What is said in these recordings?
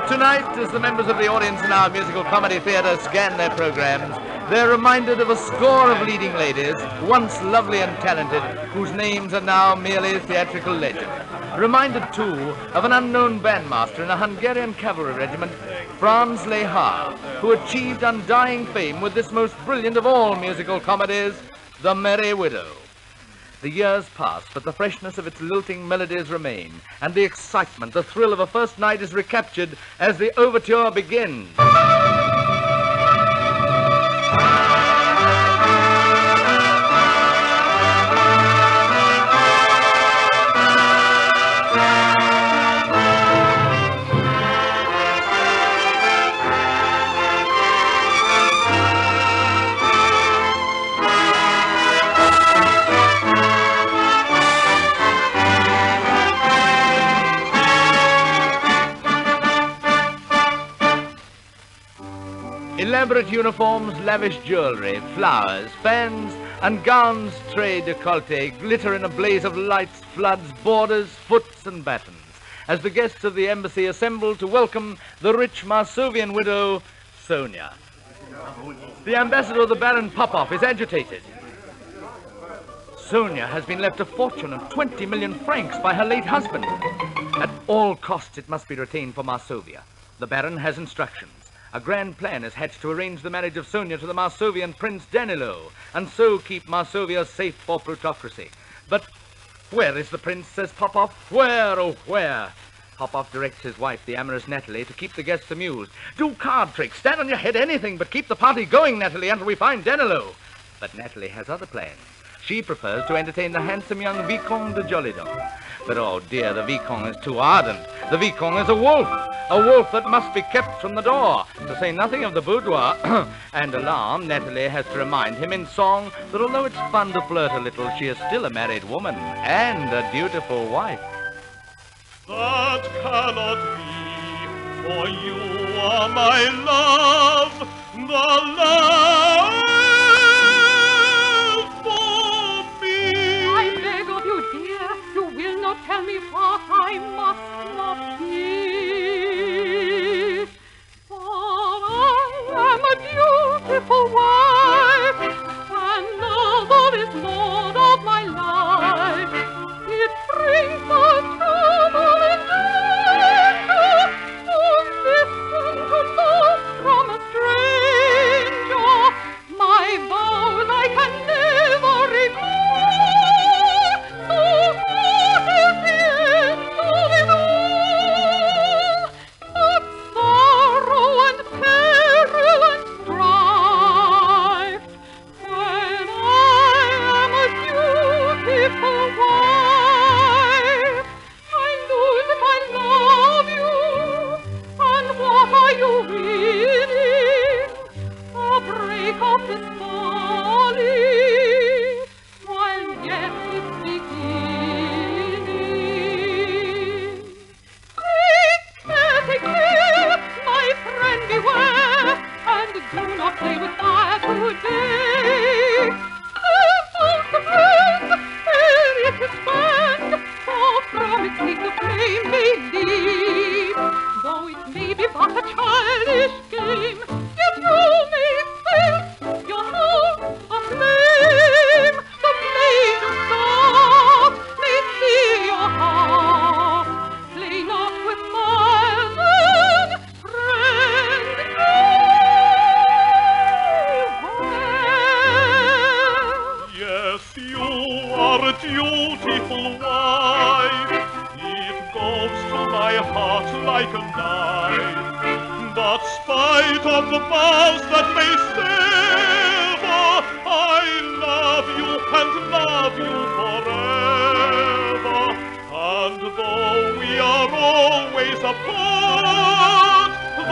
Tonight, as the members of the audience in our musical comedy theatre scan their programs, they're reminded of a score of leading ladies, once lovely and talented, whose names are now merely theatrical legend. Reminded, too, of an unknown bandmaster in a Hungarian cavalry regiment, Franz Lehar, who achieved undying fame with this most brilliant of all musical comedies, The Merry Widow. The years pass, but the freshness of its lilting melodies remain, and the excitement, the thrill of a first night is recaptured as the overture begins. Elaborate uniforms, lavish jewelry, flowers, fans, and gowns très décolleté glitter in a blaze of lights, floods, borders, foots, and battens, as the guests of the embassy assemble to welcome the rich Marsovian widow, Sonia. The ambassador, the Baron Popov, is agitated. Sonia has been left a fortune of 20 million francs by her late husband. At all costs, it must be retained for Marsovia. The Baron has instructions. A grand plan is hatched to arrange the marriage of Sonia to the Marsovian Prince Danilo, and so keep Marsovia safe for plutocracy. But where is the prince, says Popov? Where, oh where? Popov directs his wife, the amorous Natalie, to keep the guests amused. Do card tricks, stand on your head, anything, but keep the party going, Natalie, until we find Danilo. But Natalie has other plans. She prefers to entertain the handsome young Vicomte de Jolidon. But, oh dear, the Vicomte is too ardent. The Vicomte is a wolf that must be kept from the door, to say nothing of the boudoir. And alarmed, Natalie has to remind him in song that although it's fun to flirt a little, she is still a married woman and a dutiful wife. That cannot be, for you are my love, the love for me. I beg of you, dear, you will not tell me what I must not hear. For I am a beautiful wife, and love is lord of my life. It brings us trouble and danger to listen to love from a stranger. My vows I can never ignore. So what is the end of it all? But sorrow and peril and strife. When I am a beautiful wife, I lose if I love you. And what are you winning? A break of the folly, while yet it's beginning. Take care, my friend, beware, and do not play with fire today. Don't friend, where it is spent, for from its heat the flame may leap. Though it may be but a childish game, yet you may set your house aflame. The blazing star may see your heart. Play not with fire, then, friend, beware. Yes, you are a dutiful wife. It goes to my heart like a knife. But spite of the vows that may sever, I love you and love you forever. And though we are always apart, the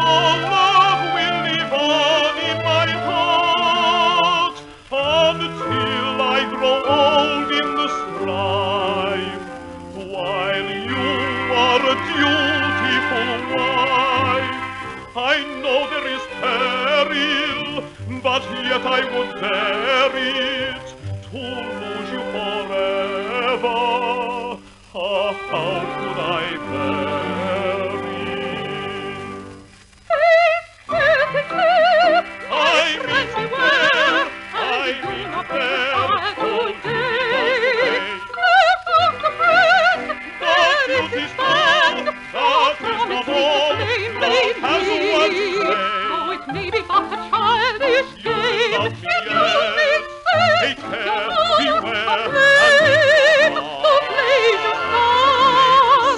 love will live on in my heart until I grow old in the strife, while you are a dutiful wife. I know there is peril, but yet I would dare it, to lose you not play with fire today. Lift up the breast, there is his stand. Oh, promise me the flame may be. Oh, it may be but a childish game. It will make sense. Take care, beware, the flame, the blaze of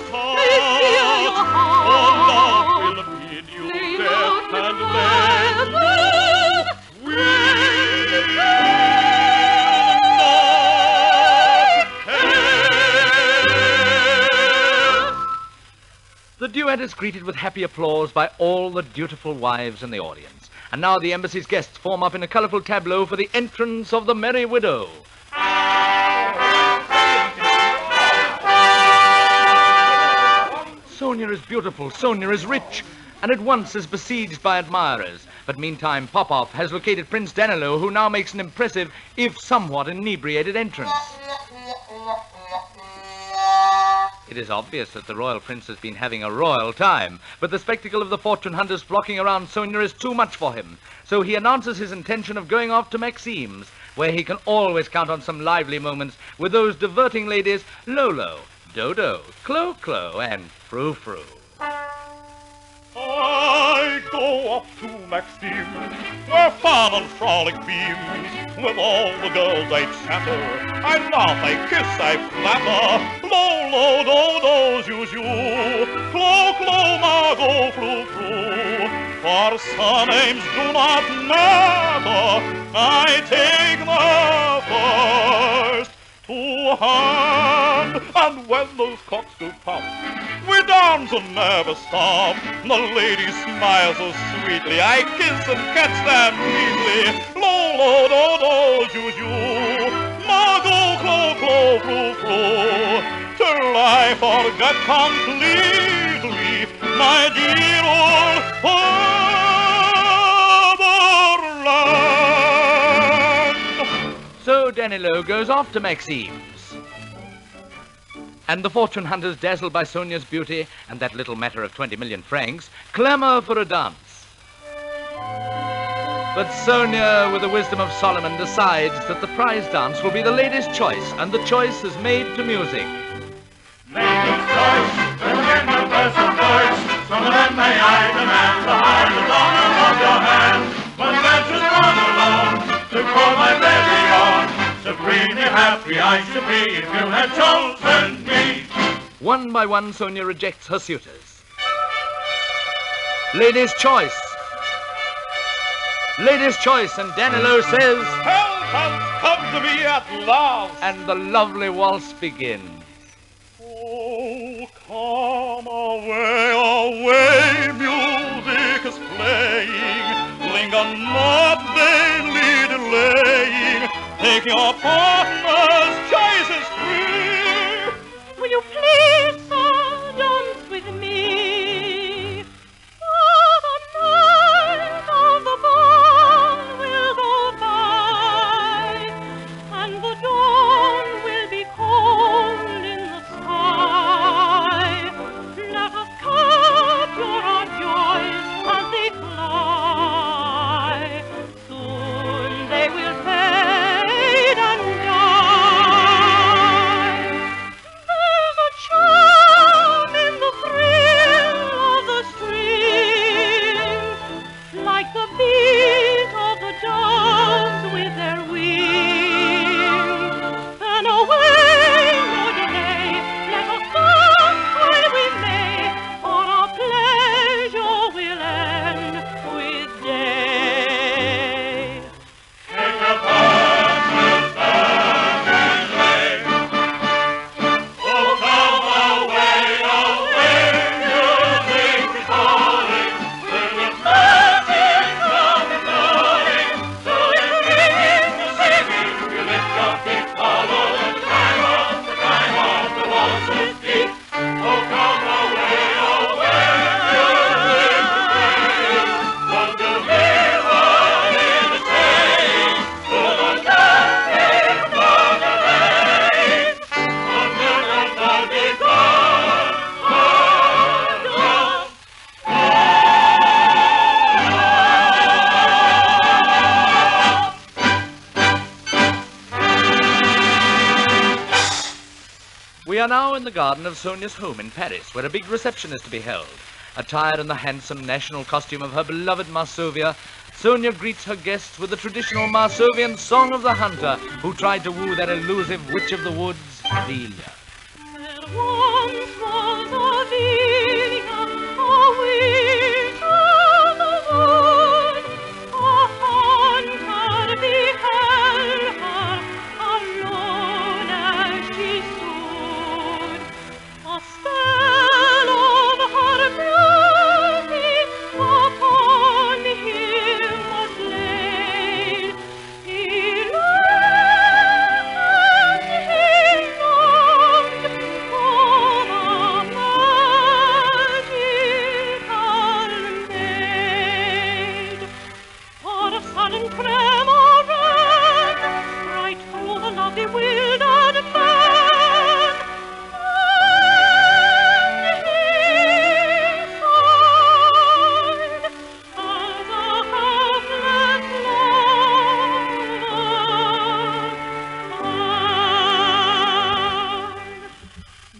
stars may sear your heart. Oh, love will bid you Lay death not and with then fire, we will not care. The duet is greeted with happy applause by all the dutiful wives in the audience. And now the embassy's guests form up in a colourful tableau for the entrance of the Merry Widow. Sonia is beautiful, Sonia is rich, and at once is besieged by admirers. But meantime, Popov has located Prince Danilo, who now makes an impressive, if somewhat inebriated entrance. It is obvious that the royal prince has been having a royal time, but the spectacle of the fortune hunters flocking around Sonia is too much for him. So he announces his intention of going off to Maxime's, where he can always count on some lively moments with those diverting ladies Lolo, Dodo, Clo-Clo, and Frou-Frou. I go off to Maxime's, where fun and frolic beams. With all the girls I chatter, I laugh, I kiss, I flatter. Lolo, Dodo, Zhu-Zhu, Clo-Clo, Margot, Frou-Frou. For surnames do not matter, I take the first to hand. And when those cocks go pop, we dance and never stop. The lady smiles so sweetly, I kiss and catch them neatly. Lolo, Dodo, Zhu-Zhu, Margot, Clo-Clo, Frou-Frou, till I forget completely my dear old fatherland. So Danilo goes off to Maxime's. And the fortune hunters, dazzled by Sonia's beauty and that little matter of 20 million francs, clamour for a dance. But Sonia, with the wisdom of Solomon, decides that the prize dance will be the lady's choice, and the choice is made to music. Ladies' choice, will begin the person first. So then may I demand the highest honor of your hand. When Venture's gone alone to call my baby on, supremely happy I should be if you had chosen me. One by one, Sonia rejects her suitors. Lady's choice. Lady's choice, and Danilo says, Help has come to me at last. and the lovely waltz begins. Oh, come away, away, music is playing. Linger not vainly delaying. Take your partner's choice is free. Will you please, sir, dance with me? For the night of the ball will go by, and the dawn will be cold in the sky. Let us capture our joys as they fly. Soon they will fade and die. There's a chance We are now in the garden of Sonia's home in Paris, where a big reception is to be held. Attired in the handsome national costume of her beloved Marsovia, Sonia greets her guests with the traditional Marsovian song of the hunter who tried to woo that elusive witch of the woods, Delia. There once was a Delia, a witch of the wood. A hunter beheld her alone as she stood. A spell of her beauty upon him was laid. He looked and he longed for the magical maid. For a sudden tremor ran right through the lovely wildered fen, and he sighed as a helpless lover.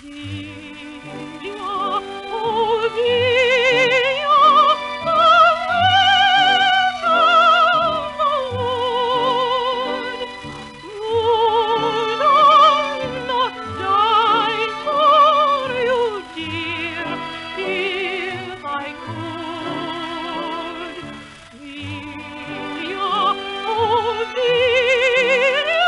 Delia, oh Delia, would I not die for you, dear, if I could? Delia, oh Delia,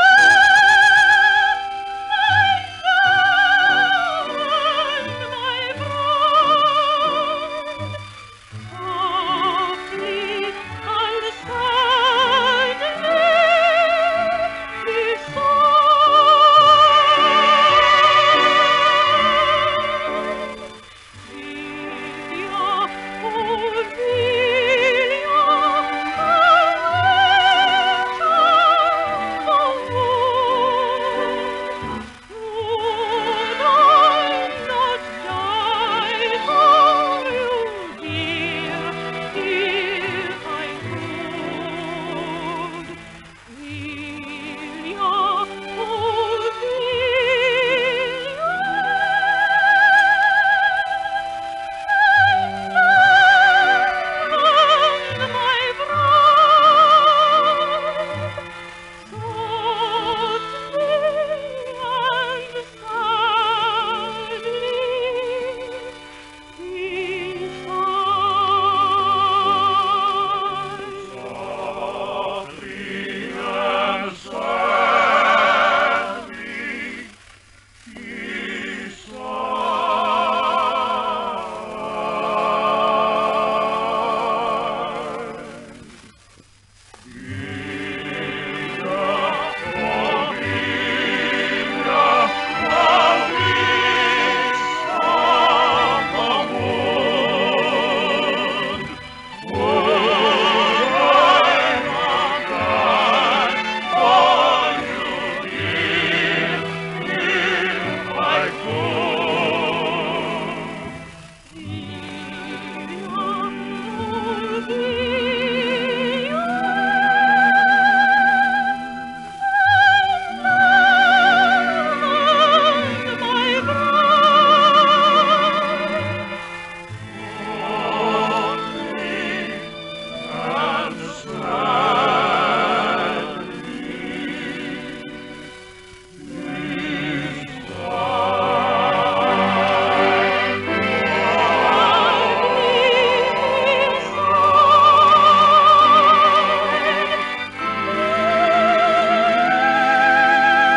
my bride, softly and sadly he sighed. Delia, oh Delia, would I not die for you, dear, if I could? Delia, oh Delia, my bride, softly and sadly he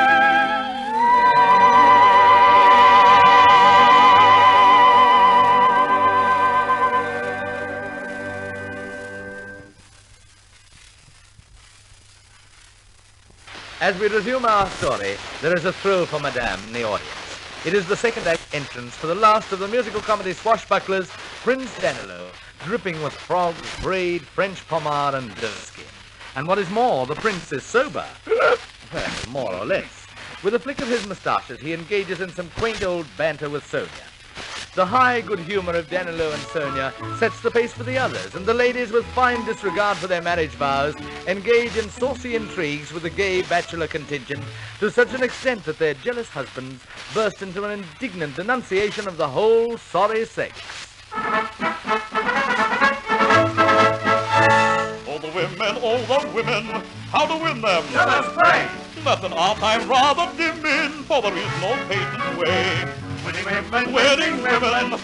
As we resume our story, there is a thrill for Madame in the audience. It is the second act entrance for the last of the musical comedy swashbucklers, Prince Danilo, dripping with frogs, braid, French pomade, and doeskin. And what is more, the prince is sober. Well, more or less. With a flick of his moustaches, he engages in some quaint old banter with Sonia. The high good humor of Danilo and Sonia sets the pace for the others, and the ladies, with fine disregard for their marriage vows, engage in saucy intrigues with the gay bachelor contingent to such an extent that their jealous husbands burst into an indignant denunciation of the whole sorry sex. Oh the women, how to win them? Let us pray. That's an art I'm rather dim in, for there is no patent way. Winning women.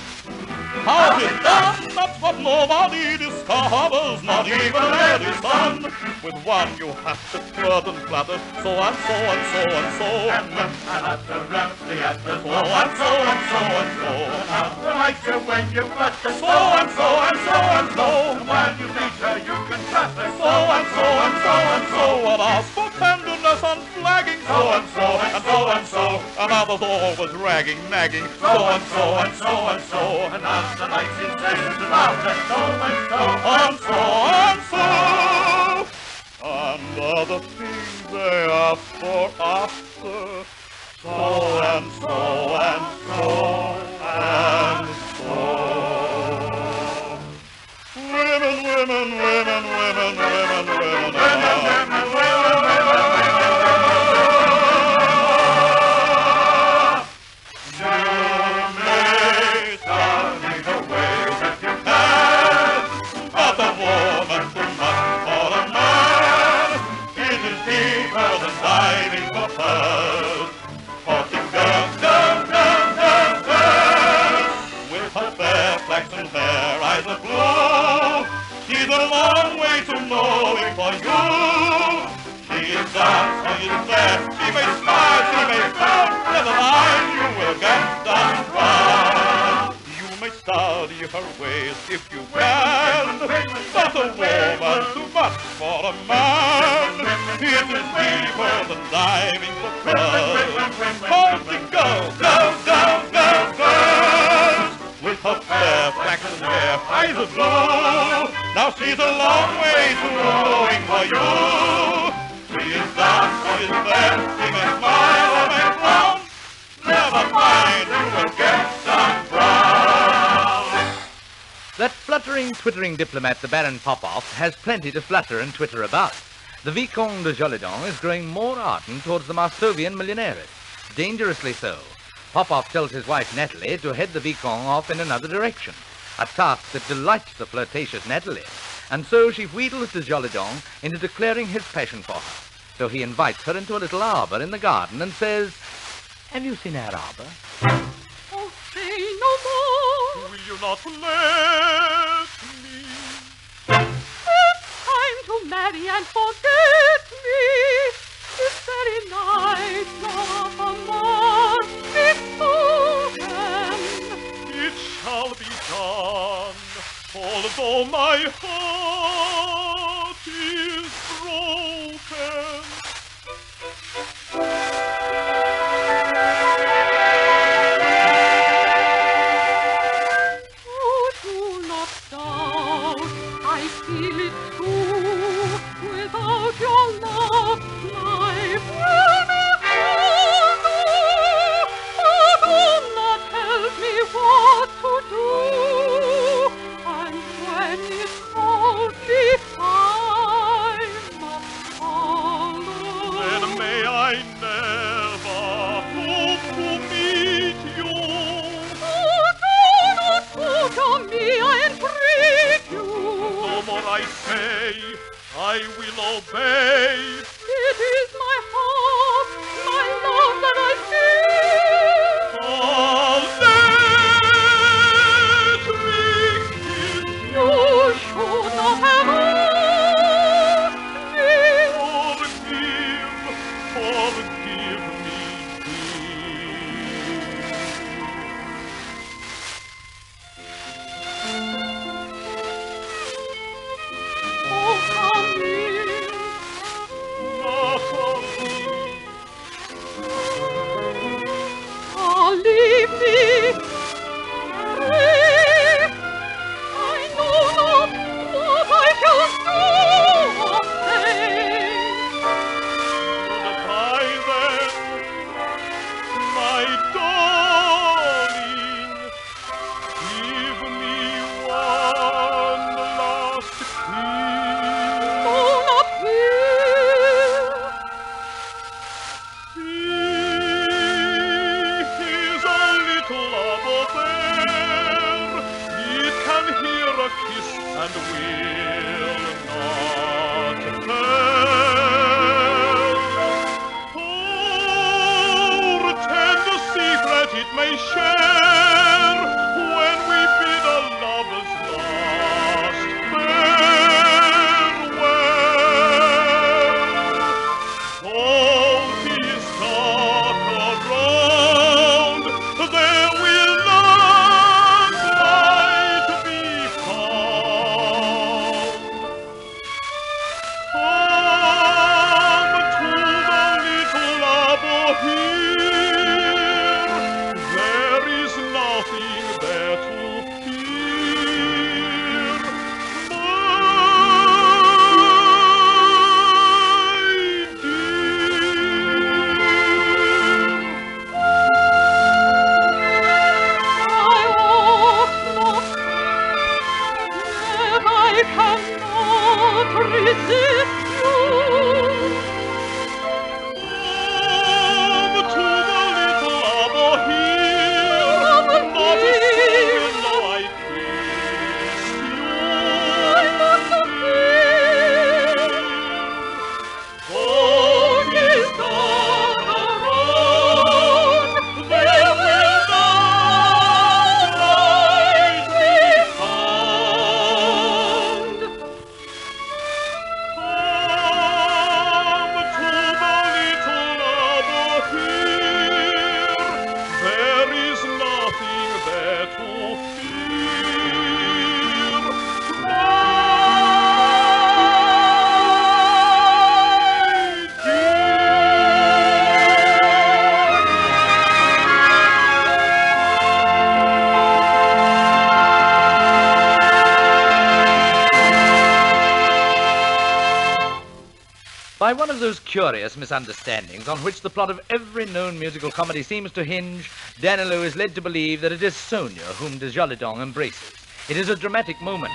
How's it done? That's what nobody discovers, not even Edison. With one you have to flirt and flatter, so and so and so and so. And after the after, so and so and so and so. And after like you when you flutter, so and so and so and so. And while you meet her, you can trust her, so and so and so and so. And ask for tenderness unflagging, so and so and so and so. And others always ragging, nagging, so and so and so and so. And after night's incessant laughter, so and so and so and so. And other things they ask for after, so and so and so and so. Women, women, women, women, women, women, women, she's a long way to knowing for you. She is dark, she is fair, she may smile, she may frown, never mind, you will get done proud. You may study her ways if you can, but a woman too much for a man. It is deeper than diving for pearls. Haunting girls, girls, girls, girls, girls, with her fair flaxen hair, eyes of blue. Now she's a long way to going for you. She is dark, she is fair, she may smile or may frown. Never mind, you will get some brown. That fluttering, twittering diplomat, the Baron Popoff, has plenty to flutter and twitter about. The Vicomte de Jolidon is growing more ardent towards the Marsovian millionaires. Dangerously so. Popoff tells his wife Natalie to head the Vicomte off in another direction, a task that delights the flirtatious Natalie, and so she wheedles de Jolidon into declaring his passion for her. So he invites her into a little arbor in the garden and says, "Have you seen our arbor?" Oh, say no more. Will you not let me? It's time to marry and forget me. This very night, not a month spoken. It shall be done, although my heart is broken. Oh, do not doubt, I feel it too. Without your love, life will be hollow. Oh, do not help me what to do. And when it calls me, I must follow. Then may I never hope to meet you. Oh, do not torture me, I entreat you. No more I say, I will obey. It is my heart, my love that I feel. Oh, let me kiss you. You should not have asked me. Forgive me, please. Oh, come in. Not share when we bid a lover's last farewell. All is dark around, there will not light be found. Come to the little arbor here, there is nothing there to fear. My I cannot resist you. Come to the little arbor here, not a soul know I kiss you. I must appear. All is dark around, there will not light be found. Come to the little arbor here, there is nothing there to fear. My By one of those curious misunderstandings on which the plot of every known musical comedy seems to hinge, Danilo is led to believe that it is Sonia whom de Jolidon embraces. It is a dramatic moment.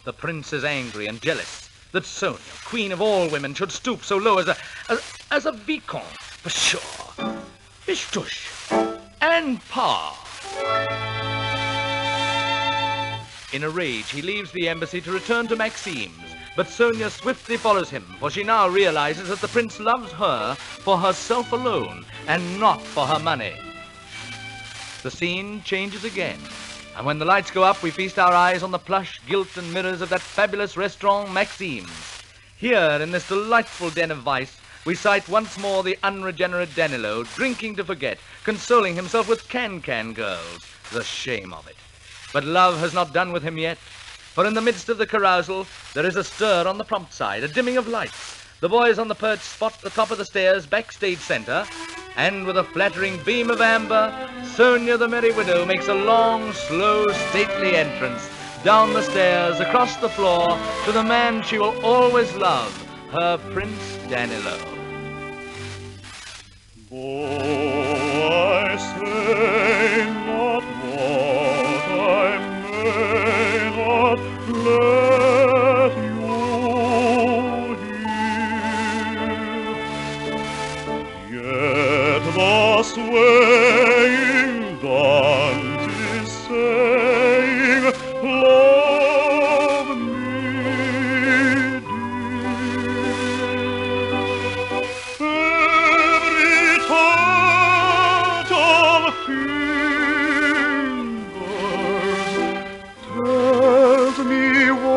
The prince is angry and jealous that Sonia, queen of all women, should stoop so low as a vicomte. Pshaw, bish tush, and pa. In a rage, he leaves the embassy to return to Maxime's, but Sonia swiftly follows him, for she now realizes that the prince loves her for herself alone and not for her money. The scene changes again, and when the lights go up, we feast our eyes on the plush, gilt, and mirrors of that fabulous restaurant, Maxime's. Here, in this delightful den of vice, we sight once more the unregenerate Danilo, drinking to forget, consoling himself with can-can girls. The shame of it. But love has not done with him yet, for in the midst of the carousal, there is a stir on the prompt side, a dimming of lights. The boys on the perch spot the top of the stairs, backstage center, and with a flattering beam of amber, Sonia the Merry Widow makes a long, slow, stately entrance down the stairs, across the floor, to the man she will always love, her Prince Danilo. Oh, I say not what I may not let you hear. Yet the swaying dance is saying, love me, dear. Turtle fingers tells me what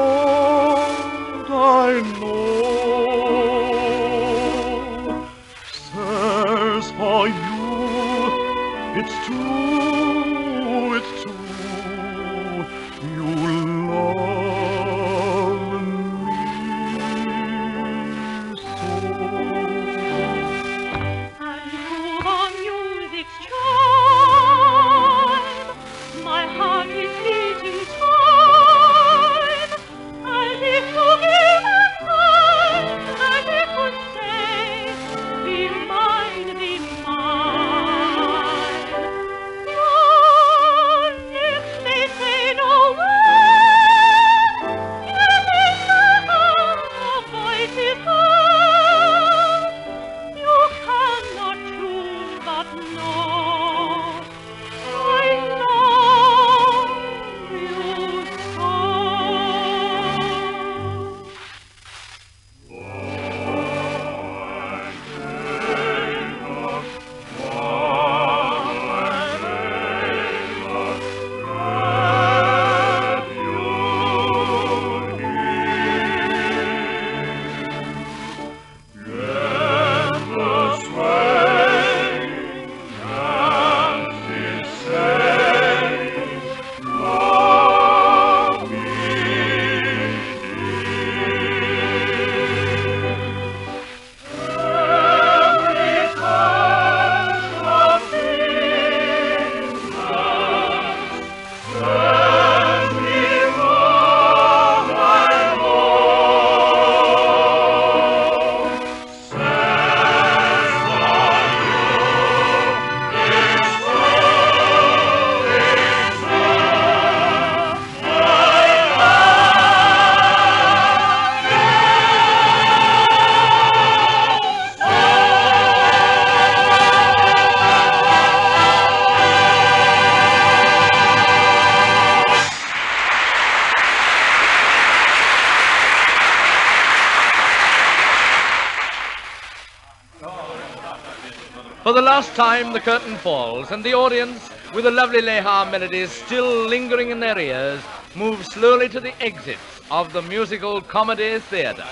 the last time the curtain falls and the audience, with the lovely Lehar melodies still lingering in their ears, move slowly to the exits of the musical comedy theatre.